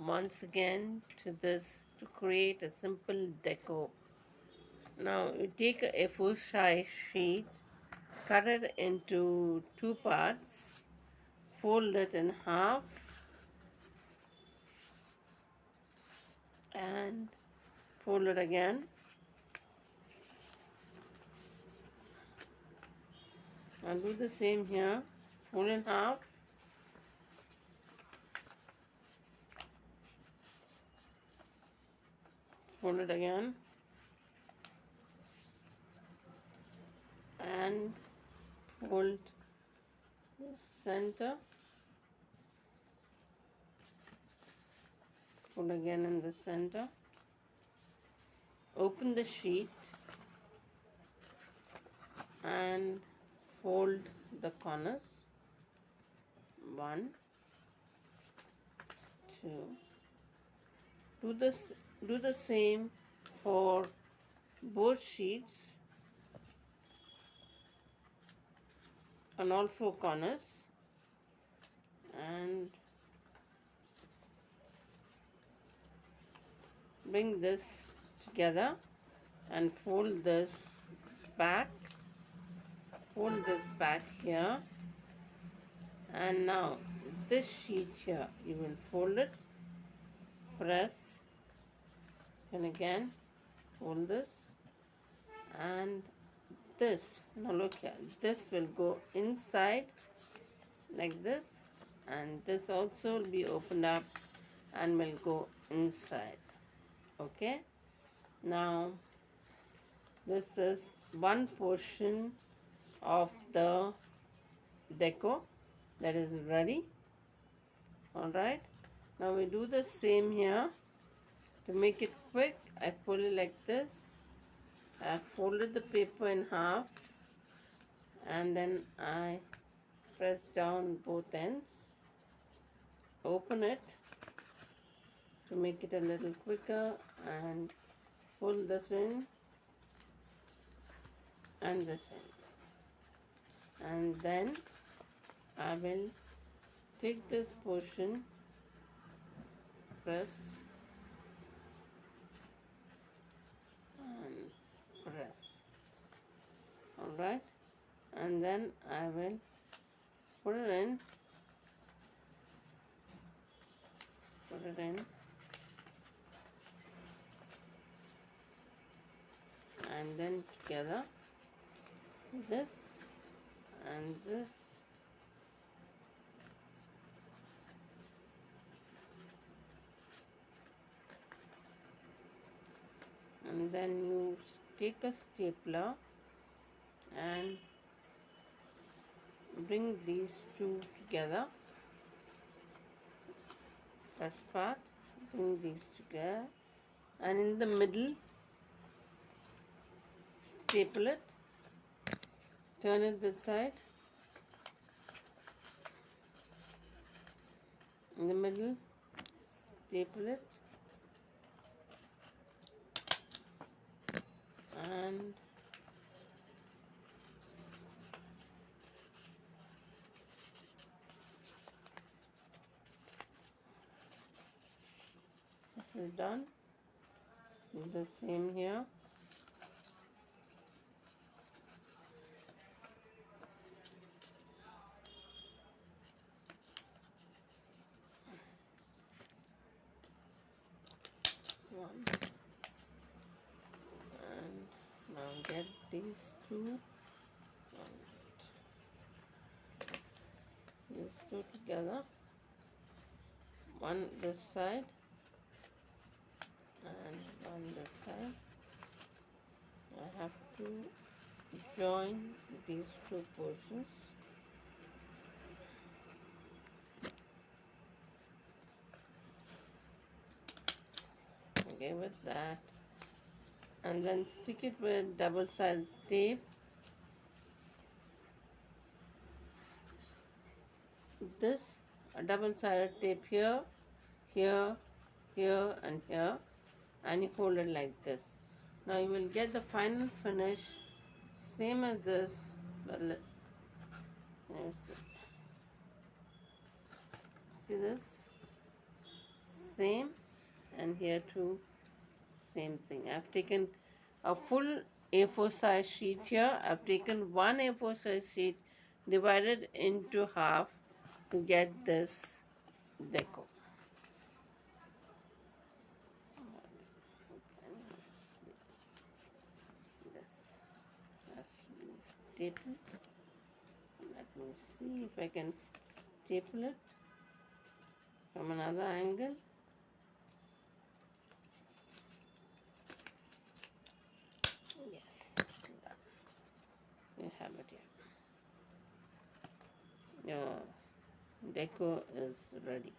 once again to this to create a simple deco. Now you take a A4 size sheet, cut it into two parts, fold it in half and fold it again. I'll do the same here, fold in half, fold it again, and fold the center, fold again in the center, open the sheet and fold the corners, 1, 2. Do the same for both sheets on all 4 corners, and bring this together and fold this back, here, and now this sheet here you will fold it, press, and again fold this, and this, now look here, this will go inside like this, and this also will be opened up and will go inside. Okay, now this is one portion of the deco that is ready. All right, now we do the same here. To make it quick, I pull it like this. I folded the paper in half and then I press down both ends, open it to make it a little quicker, and pull this in and this in, and then I will take this portion, press and press, alright, and then I will put it in, and then together this and this, and then you take a stapler and bring these two together. First part, bring these together, and in the middle staple it, turn it this side, in the middle staple it, and this is done. Do the same here. One, and now get these two together, one this side and one this side. I have to join these two portions. Okay, with that, and then stick it with double-sided tape. This a double-sided tape here, here, here, and here, and you hold it like this. Now you will get the final finish same as this. But see this, same, and here too same thing. I've taken a full A4 size sheet here. I've taken one A4 size sheet, divided into half to get this deco. This has to be stapled. Let me see if I can staple it from another angle. Yes, done. You have it here. Your deco is ready.